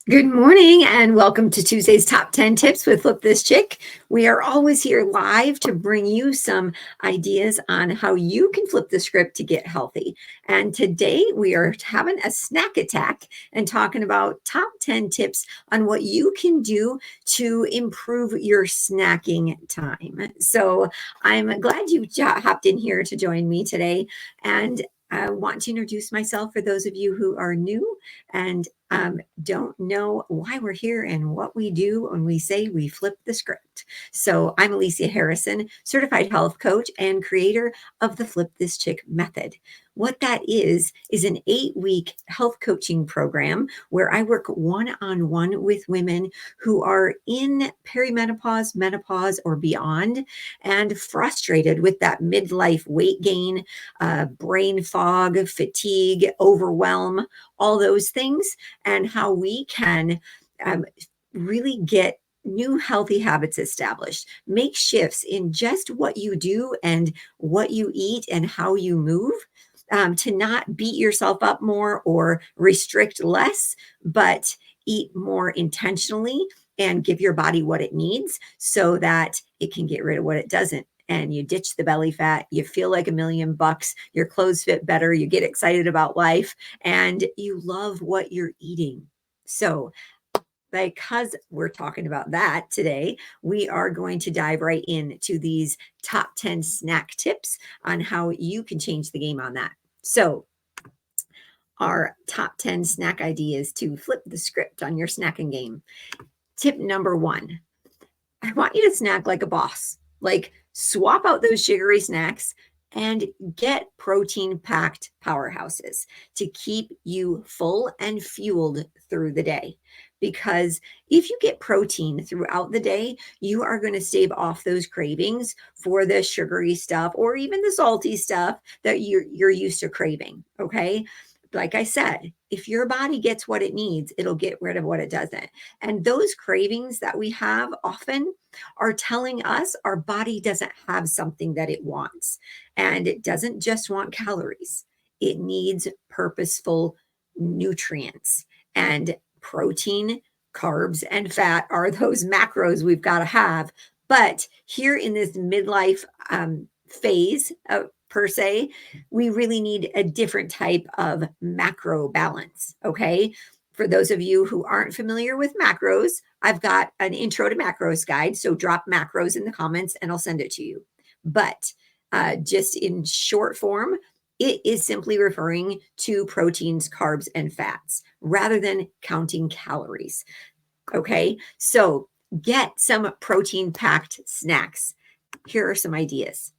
Good morning and welcome to Tuesday's Top 10 Tips with Flip This Chick. We are always here live to bring you some ideas on how you can flip the script to get healthy. And today we are having a snack attack and talking about top 10 tips on what you can do to improve your snacking time. So I'm glad you hopped in here to join me today. And I want to introduce myself for those of you who are new and don't know why we're here and what we do when we say we flip the script. So I'm Alicia Harrison, certified health coach and creator of the Flip This Chick method. What that is an 8-week health coaching program where I work one-on-one with women who are in perimenopause, menopause, or beyond, and frustrated with that midlife weight gain, brain fog, fatigue, overwhelm, all those things, and how we can really get new healthy habits established, make shifts in just what you do and what you eat and how you move, to not beat yourself up more or restrict less, but eat more intentionally and give your body what it needs so that it can get rid of what it doesn't. And you ditch the belly fat, you feel like $1,000,000, your clothes fit better, you get excited about life, and you love what you're eating. So, because we're talking about that today, we are going to dive right into these top 10 snack tips on how you can change the game on that. So, our top 10 snack ideas to flip the script on your snacking game. Tip number 1, I want you to snack like a boss. Like, swap out those sugary snacks and get protein packed powerhouses to keep you full and fueled through the day. Because if you get protein throughout the day, you are going to stave off those cravings for the sugary stuff or even the salty stuff that you're used to craving. Okay. Like I said, if your body gets what it needs, it'll get rid of what it doesn't. And those cravings that we have often are telling us our body doesn't have something that it wants. And it doesn't just want calories, it needs purposeful nutrients. And protein, carbs, and fat are those macros we've got to have. But here in this midlife phase, per se, we really need a different type of macro balance. Okay. For those of you who aren't familiar with macros, I've got an intro to macros guide. So drop macros in the comments and I'll send it to you. But just in short form, it is simply referring to proteins, carbs, and fats rather than counting calories. Okay. So get some protein packed snacks. Here are some ideas: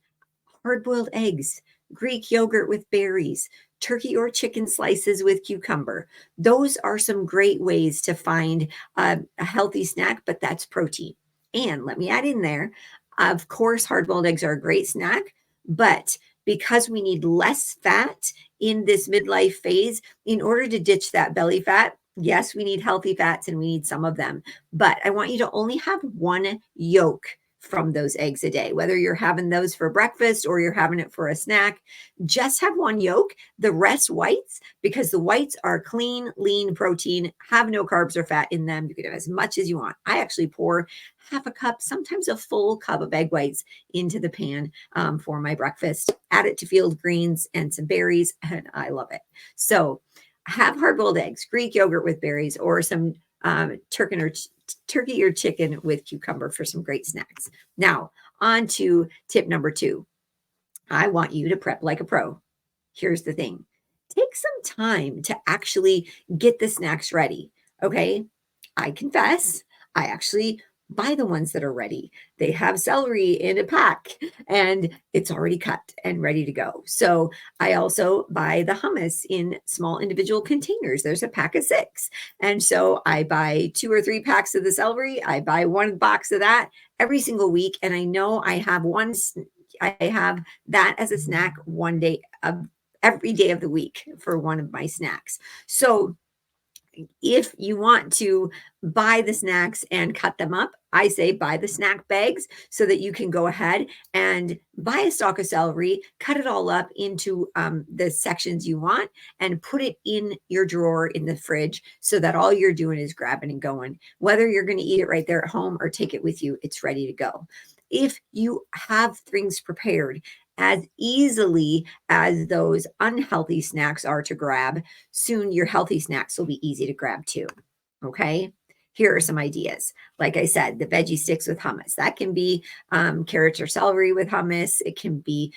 hard-boiled eggs, Greek yogurt with berries, turkey or chicken slices with cucumber. Those are some great ways to find a healthy snack, but that's protein. And let me add in there, of course, hard-boiled eggs are a great snack, but because we need less fat in this midlife phase, in order to ditch that belly fat, yes, we need healthy fats and we need some of them, but I want you to only have one yolk from those eggs a day, whether you're having those for breakfast or you're having it for a snack. Just have one yolk, the rest whites, because the whites are clean, lean protein, have no carbs or fat in them. You can have as much as you want. I actually pour half a cup, sometimes a full cup of egg whites into the pan for my breakfast, add it to field greens and some berries, and I love it. So have hard-boiled eggs, Greek yogurt with berries, or some turkey or chicken with cucumber for some great snacks. Now, on to tip number 2. I want you to prep like a pro. Here's the thing. Take some time to actually get the snacks ready. Okay. I confess, I actually buy the ones that are ready. They have celery in a pack and it's already cut and ready to go. So I also buy the hummus in small individual containers. There's a pack of 6. And so I buy 2 or 3 packs of the celery. I buy 1 box of that every single week. And I know I have that as a snack one day of every day of the week for one of my snacks. So if you want to buy the snacks and cut them up, I say buy the snack bags so that you can go ahead and buy a stalk of celery, cut it all up into the sections you want, and put it in your drawer in the fridge so that all you're doing is grabbing and going. Whether you're going to eat it right there at home or take it with you, it's ready to go. If you have things prepared as easily as those unhealthy snacks are to grab, soon your healthy snacks will be easy to grab too. Okay. Here are some ideas. Like I said, the veggie sticks with hummus. That can be carrots or celery with hummus. It can be,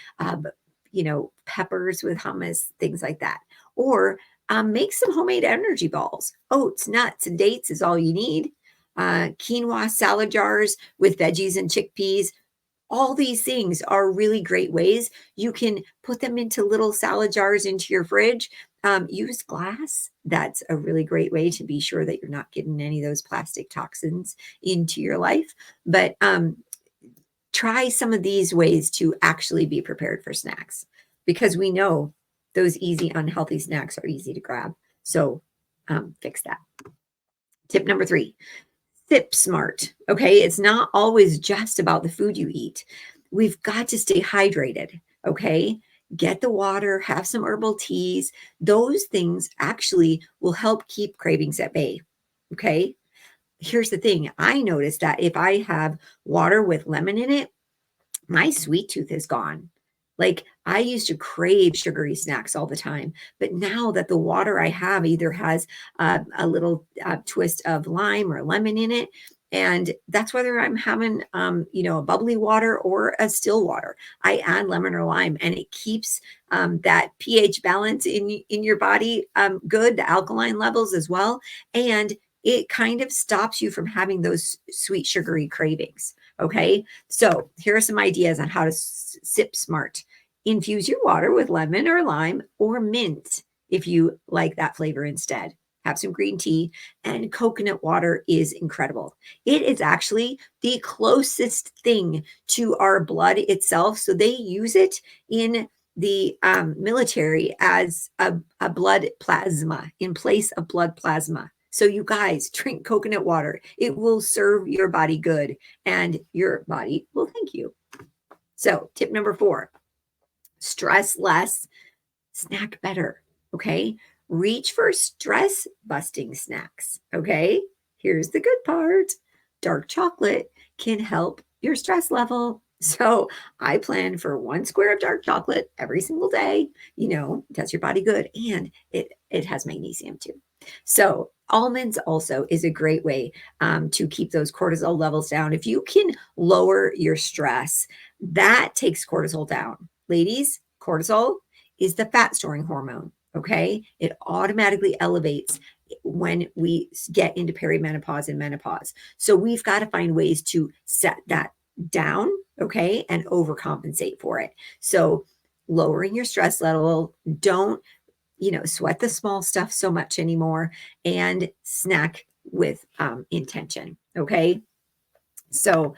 peppers with hummus, things like that. Or make some homemade energy balls. Oats, nuts, and dates is all you need. Quinoa salad jars with veggies and chickpeas. All these things are really great ways. You can put them into little salad jars into your fridge. Use glass. That's a really great way to be sure that you're not getting any of those plastic toxins into your life. But try some of these ways to actually be prepared for snacks, because we know those easy, unhealthy snacks are easy to grab. So fix that. Tip number 3. Sip smart. Okay. It's not always just about the food you eat. We've got to stay hydrated. Okay. Get the water, have some herbal teas. Those things actually will help keep cravings at bay. Okay. Here's the thing. I noticed that if I have water with lemon in it, my sweet tooth is gone. Like, I used to crave sugary snacks all the time, but now that the water I have either has a little twist of lime or lemon in it, and that's whether I'm having, a bubbly water or a still water, I add lemon or lime, and it keeps that pH balance in your body good, the alkaline levels as well, and it kind of stops you from having those sweet sugary cravings. Okay, so here are some ideas on how to sip smart. Infuse your water with lemon or lime or mint if you like that flavor instead. Have some green tea, and coconut water is incredible. It is actually the closest thing to our blood itself. So they use it in the military as a blood plasma in place of blood plasma. So you guys drink coconut water. It will serve your body good, and your body will thank you. So tip number 4, stress less, snack better. Okay. Reach for stress busting snacks. Okay. Here's the good part. Dark chocolate can help your stress level. So I plan for 1 square of dark chocolate every single day. It does your body good, and it has magnesium too. So almonds also is a great way to keep those cortisol levels down. If you can lower your stress, that takes cortisol down. Ladies, cortisol is the fat storing hormone. Okay. It automatically elevates when we get into perimenopause and menopause. So we've got to find ways to set that down. Okay. And overcompensate for it. So lowering your stress level, don't sweat the small stuff so much anymore, and snack with intention. Okay. So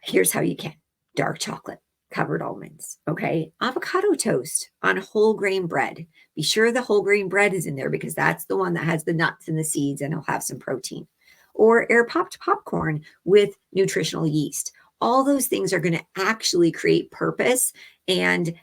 here's how you can: dark chocolate, covered almonds. Okay. Avocado toast on whole grain bread. Be sure the whole grain bread is in there, because that's the one that has the nuts and the seeds, and it'll have some protein. Or air popped popcorn with nutritional yeast. All those things are going to actually create purpose and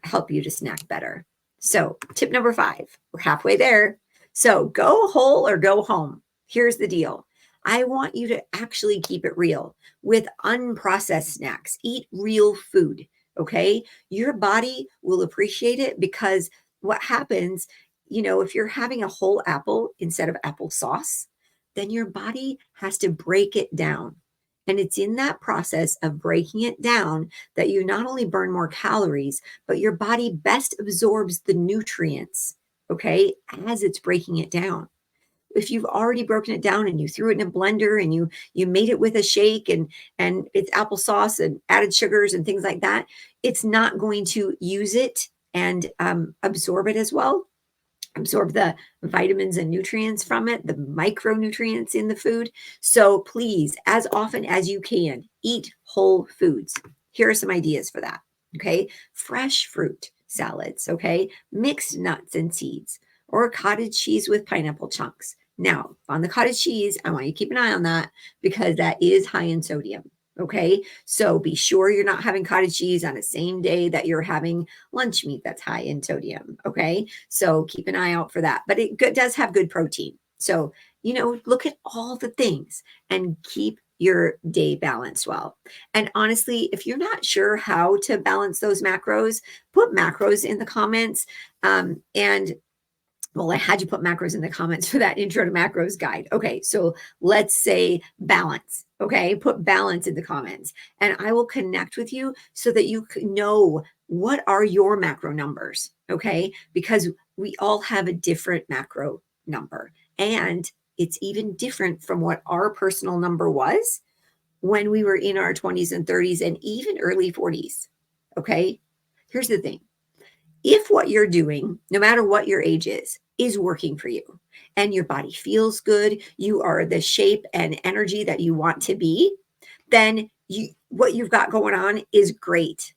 help you to snack better. So tip number 5, we're halfway there. So go whole or go home. Here's the deal. I want you to actually keep it real with unprocessed snacks. Eat real food. Okay. Your body will appreciate it, because what happens, if you're having a whole apple instead of applesauce, then your body has to break it down. And it's in that process of breaking it down that you not only burn more calories, but your body best absorbs the nutrients, okay, as it's breaking it down. If you've already broken it down and you threw it in a blender and you made it with a shake and it's applesauce and added sugars and things like that, it's not going to use it and absorb it as well. Absorb the vitamins and nutrients from it, the micronutrients in the food. So please, as often as you can, eat whole foods. Here are some ideas for that. Okay. Fresh fruit salads. Okay. Mixed nuts and seeds. or cottage cheese with pineapple chunks. Now, on the cottage cheese, I want you to keep an eye on that because that is high in sodium. Okay, so be sure you're not having cottage cheese on the same day that you're having lunch meat that's high in sodium. Okay, so keep an eye out for that. But it does have good protein. So, look at all the things and keep your day balanced well. And honestly, if you're not sure how to balance those macros, put macros in the comments. And well, I had you put macros in the comments for that intro to macros guide. Okay, so let's say balance. Okay, put balance in the comments and I will connect with you so that you know what are your macro numbers. Okay, because we all have a different macro number and it's even different from what our personal number was when we were in our 20s and 30s and even early 40s. Okay, here's the thing. If what you're doing, no matter what your age is working for you and your body feels good, you are the shape and energy that you want to be, then what you've got going on is great.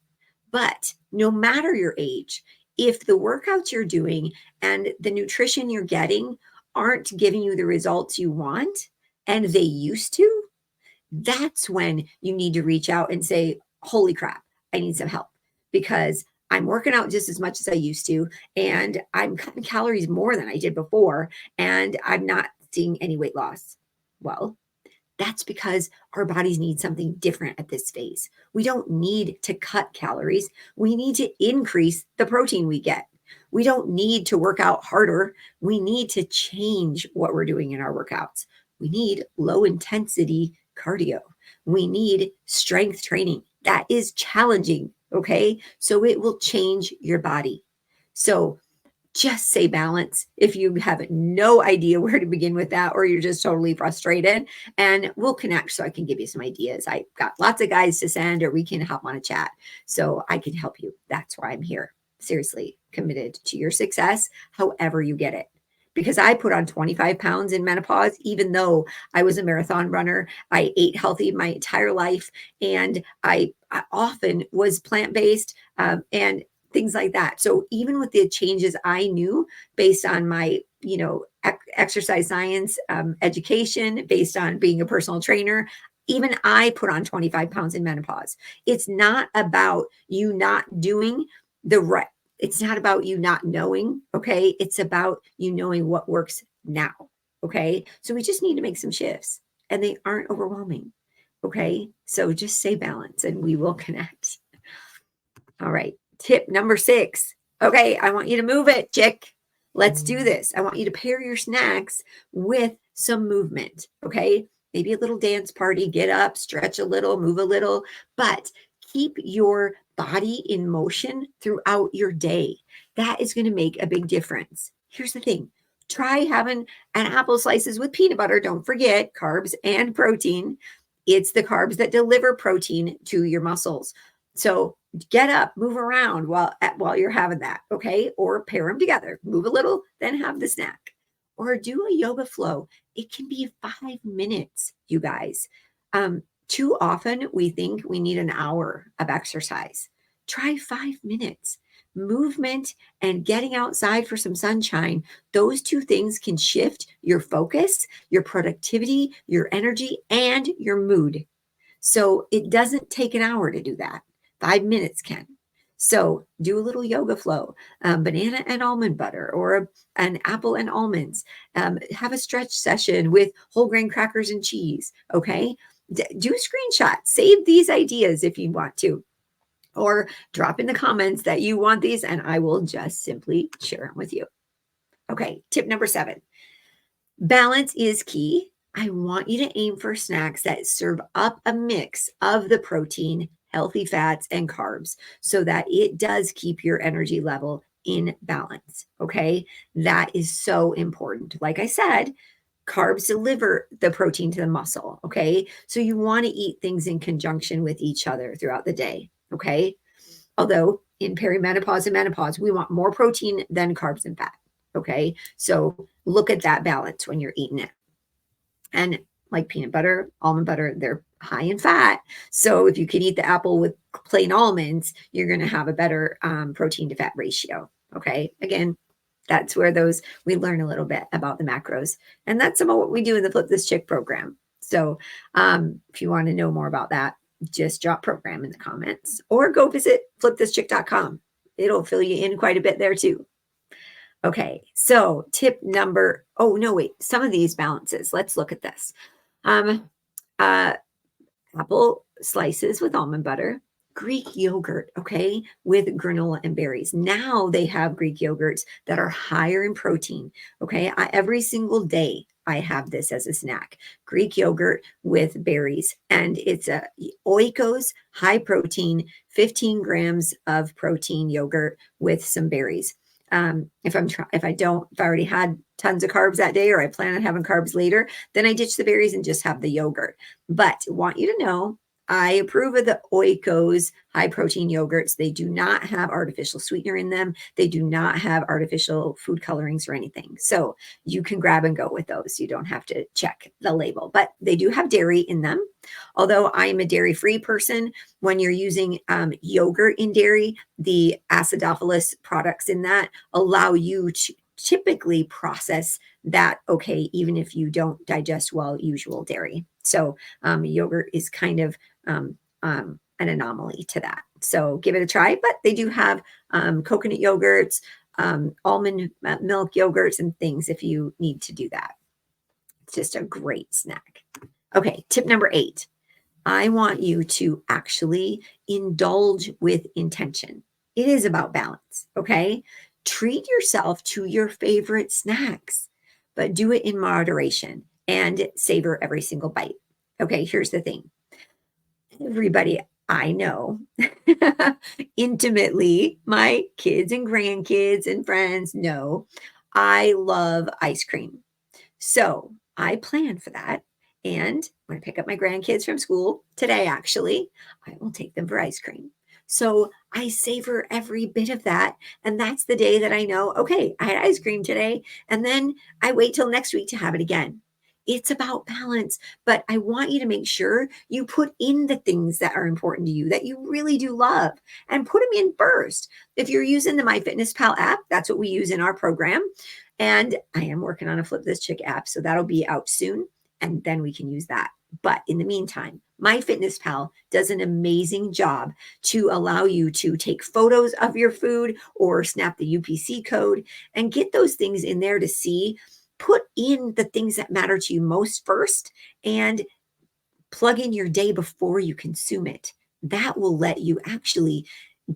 But no matter your age, if the workouts you're doing and the nutrition you're getting aren't giving you the results you want and they used to, that's when you need to reach out and say, holy crap, I need some help because I'm working out just as much as I used to, and I'm cutting calories more than I did before, and I'm not seeing any weight loss. Well, that's because our bodies need something different at this phase. We don't need to cut calories. We need to increase the protein we get. We don't need to work out harder. We need to change what we're doing in our workouts. We need low intensity cardio. We need strength training. That is challenging. Okay. So it will change your body. So just say balance if you have no idea where to begin with that, or you're just totally frustrated, and we'll connect so I can give you some ideas. I got lots of guides to send, or we can hop on a chat so I can help you. That's why I'm here. Seriously, committed to your success, however you get it. Because I put on 25 pounds in menopause, even though I was a marathon runner. I ate healthy my entire life, and I often was plant-based and things like that. So even with the changes I knew based on my, exercise science education, based on being a personal trainer, even I put on 25 pounds in menopause. It's not about you not doing the right. It's not about you not knowing. Okay. It's about you knowing what works now. Okay. So we just need to make some shifts and they aren't overwhelming. Okay. So just say balance and we will connect. All right. Tip number 6. Okay. I want you to move it, chick. Let's do this. I want you to pair your snacks with some movement. Okay. Maybe a little dance party, get up, stretch a little, move a little, but keep your body in motion throughout your day. That is going to make a big difference. Here's the thing. Try having an apple slices with peanut butter. Don't forget carbs and protein. It's the carbs that deliver protein to your muscles. So get up, move around while you're having that, okay? Or pair them together. Move a little, then have the snack. Or do a yoga flow. It can be 5 minutes, you guys. Too often we think we need an hour of exercise. Try 5 minutes. Movement and getting outside for some sunshine, those two things can shift your focus, your productivity, your energy, and your mood. So it doesn't take an hour to do that. 5 minutes can. So do a little yoga flow, banana and almond butter, or an apple and almonds. Have a stretch session with whole grain crackers and cheese. Okay. Do a screenshot. Save these ideas if you want to. Or drop in the comments that you want these, and I will just simply share them with you. Okay, tip number 7. Balance is key. I want you to aim for snacks that serve up a mix of the protein, healthy fats, and carbs so that it does keep your energy level in balance. Okay, that is so important. Like I said, carbs deliver the protein to the muscle. Okay, so you want to eat things in conjunction with each other throughout the day. Okay, although in perimenopause and menopause, we want more protein than carbs and fat. Okay, so look at that balance when you're eating it. And like peanut butter, almond butter, they're high in fat. So if you can eat the apple with plain almonds, you're going to have a better protein to fat ratio. Okay. Again, That's where we learn a little bit about the macros. And that's some of what we do in the Flip This Chick program. So if you want to know more about that, just drop program in the comments or go visit flipthischick.com. It'll fill you in quite a bit there too. Okay, so tip number, oh no, wait, some of these balances. Let's look at this. Apple slices with almond butter, Greek yogurt, okay, with granola and berries. Now they have Greek yogurts that are higher in protein, okay? Every single day I have this as a snack, Greek yogurt with berries, and it's a Oikos high protein, 15 grams of protein yogurt with some berries. If I already had tons of carbs that day, or I plan on having carbs later, then I ditch the berries and just have the yogurt. But want you to know, I approve of the Oikos high protein yogurts. They do not have artificial sweetener in them. They do not have artificial food colorings or anything. So you can grab and go with those. You don't have to check the label, but they do have dairy in them. Although I'm a dairy-free person, when you're using yogurt in dairy, the acidophilus products in that allow you to typically process that okay, even if you don't digest well usual dairy. So yogurt is kind of an anomaly to that. So give it a try, but they do have coconut yogurts, almond milk yogurts and things if you need to do that. It's just a great snack. Okay, tip number 8. I want you to actually indulge with intention. It is about balance, okay? Treat yourself to your favorite snacks, but do it in moderation and savor every single bite. Okay, here's the thing. Everybody I know intimately, my kids and grandkids and friends know I love ice cream. So I plan for that. And when I pick up my grandkids from school today, actually, I will take them for ice cream. So I savor every bit of that. And that's the day that I know, okay, I had ice cream today. And then I wait till next week to have it again. It's about balance, but I want you to make sure you put in the things that are important to you, that you really do love, and put them in first. If you're using the MyFitnessPal app, that's what we use in our program. And I am working on a Flip This Chick app, so that'll be out soon, and then we can use that. But in the meantime, MyFitnessPal does an amazing job to allow you to take photos of your food or snap the UPC code and get those things in there to see. Put in the things that matter to you most first and plug in your day before you consume it. That will let you actually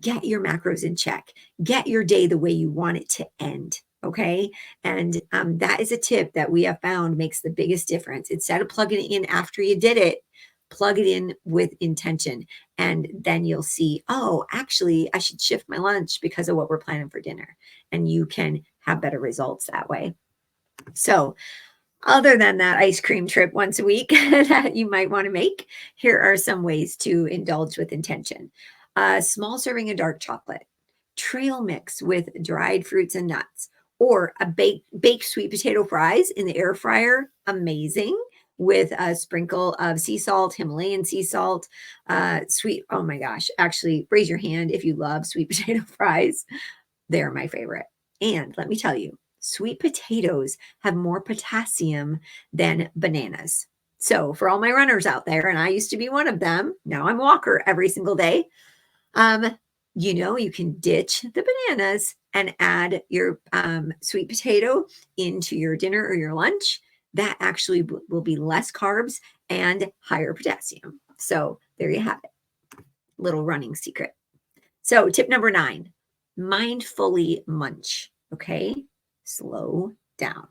get your macros in check, get your day the way you want it to end. Okay. And that is a tip that we have found makes the biggest difference. Instead of plugging it in after you did it, plug it in with intention. And then you'll see, oh, actually, I should shift my lunch because of what we're planning for dinner. And you can have better results that way. So other than that ice cream trip once a week that you might want to make, here are some ways to indulge with intention. A small serving of dark chocolate, trail mix with dried fruits and nuts, or a baked sweet potato fries in the air fryer, amazing, with a sprinkle of sea salt, Himalayan sea salt, sweet, oh my gosh, actually raise your hand if you love sweet potato fries. They're my favorite. And let me tell you, sweet potatoes have more potassium than bananas. So for all my runners out there, and I used to be one of them, now I'm a walker every single day. You can ditch the bananas and add your sweet potato into your dinner or your lunch. That actually will be less carbs and higher potassium. So there you have it. Little running secret. So tip number 9, mindfully munch. Okay. Slow down.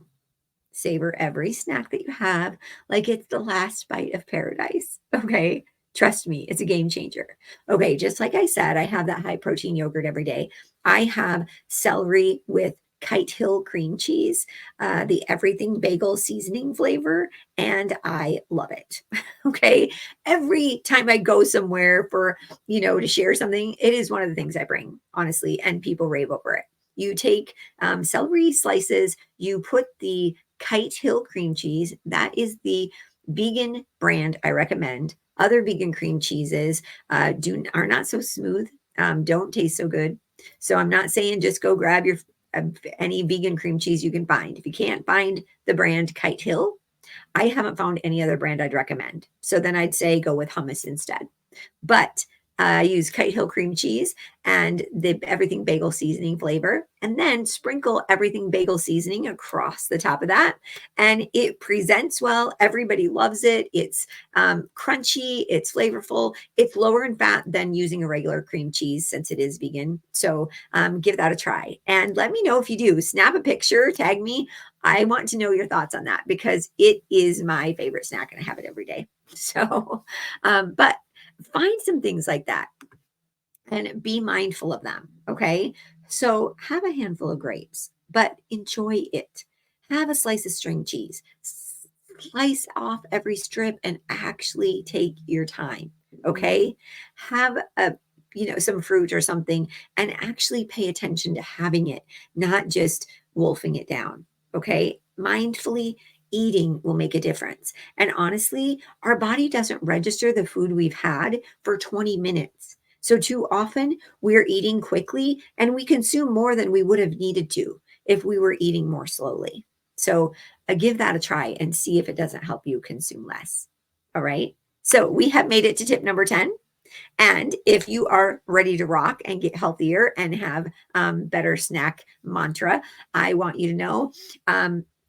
Savor every snack that you have like it's the last bite of paradise. Okay. Trust me, it's a game changer. Okay. Just like I said, I have that high protein yogurt every day. I have celery with Kite Hill cream cheese, the everything bagel seasoning flavor, and I love it. Okay. Every time I go somewhere for, to share something, it is one of the things I bring, honestly, and people rave over it. You take celery slices, you put the Kite Hill cream cheese. That is the vegan brand I recommend. Other vegan cream cheeses are not so smooth, don't taste so good. So I'm not saying just go grab your any vegan cream cheese you can find. If you can't find the brand Kite Hill, I haven't found any other brand I'd recommend. So then I'd say go with hummus instead. But I use Kite Hill cream cheese and the everything bagel seasoning flavor, and then sprinkle everything bagel seasoning across the top of that. And it presents well. Everybody loves it. It's crunchy, it's flavorful, it's lower in fat than using a regular cream cheese since it is vegan. So give that a try. And let me know if you do. Snap a picture, tag me. I want to know your thoughts on that because it is my favorite snack and I have it every day. So, but find some things like that and be mindful of them. Okay. So have a handful of grapes, but enjoy it. Have a slice of string cheese. Slice off every strip and actually take your time. Okay. Have some fruit or something and actually pay attention to having it, not just wolfing it down. Okay. Mindfully eating will make a difference. And honestly, our body doesn't register the food we've had for 20 minutes. So too often we're eating quickly and we consume more than we would have needed to if we were eating more slowly. So give that a try and see if it doesn't help you consume less. All right. So we have made it to tip number 10. And if you are ready to rock and get healthier and have better snack mantra, I want you to know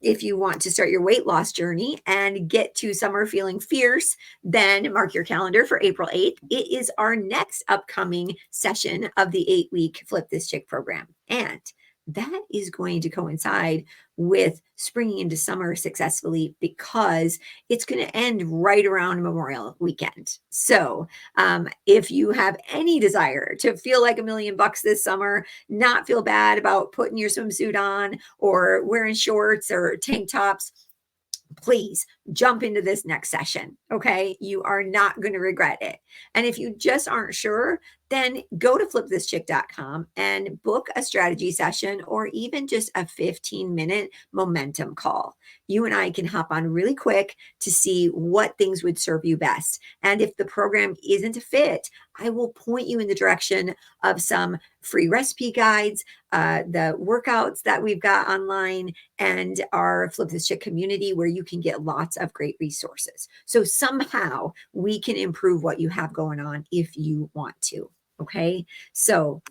if you want to start your weight loss journey and get to summer feeling fierce, then mark your calendar for April 8th. It is our next upcoming session of the 8-week Flip This Chick program. And that is going to coincide with springing into summer successfully because it's going to end right around Memorial Weekend. So if you have any desire to feel like $1,000,000 this summer, not feel bad about putting your swimsuit on or wearing shorts or tank tops, please jump into this next session. Okay. You are not going to regret it. And if you just aren't sure, then go to flipthischick.com and book a strategy session or even just a 15-minute momentum call. You and I can hop on really quick to see what things would serve you best. And if the program isn't a fit, I will point you in the direction of some free recipe guides, the workouts that we've got online, and our Flip This Chick community where you can get lots of great resources. So somehow we can improve what you have going on if you want to. Okay. So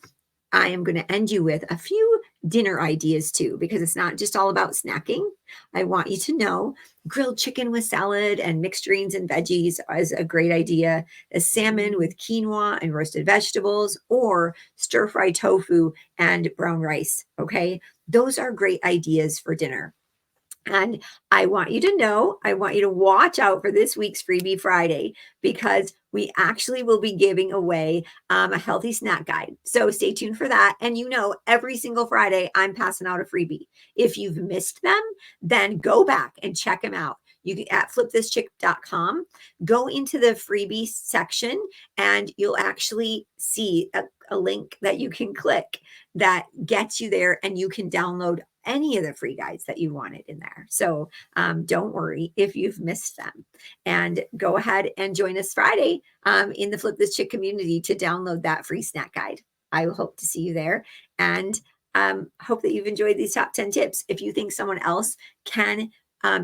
I am going to end you with a few dinner ideas too, because it's not just all about snacking. I want you to know grilled chicken with salad and mixed greens and veggies is a great idea. A salmon with quinoa and roasted vegetables, or stir fry tofu and brown rice. Okay. Those are great ideas for dinner. And I want you to know, I want you to watch out for this week's Freebie Friday because we actually will be giving away a healthy snack guide. So stay tuned for that. And every single Friday, I'm passing out a freebie. If you've missed them, then go back and check them out. You can at flipthischick.com, go into the freebie section and you'll actually see a link that you can click that gets you there and you can download any of the free guides that you wanted in there. So don't worry if you've missed them. And go ahead and join us Friday in the Flip This Chick community to download that free snack guide. I hope to see you there and hope that you've enjoyed these top 10 tips. If you think someone else can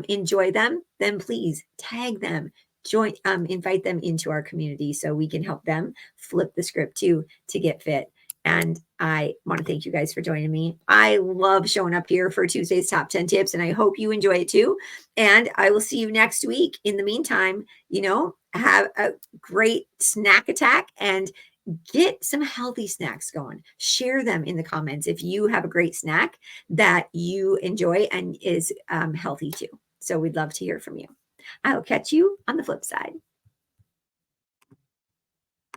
enjoy them, then please tag them, invite them into our community so we can help them flip the script too to get fit. And I want to thank you guys for joining me. I love showing up here for Tuesday's Top 10 Tips, and I hope you enjoy it too. And I will see you next week. In the meantime, have a great snack attack and get some healthy snacks going. Share them in the comments if you have a great snack that you enjoy and is healthy too. So we'd love to hear from you. I'll catch you on the flip side.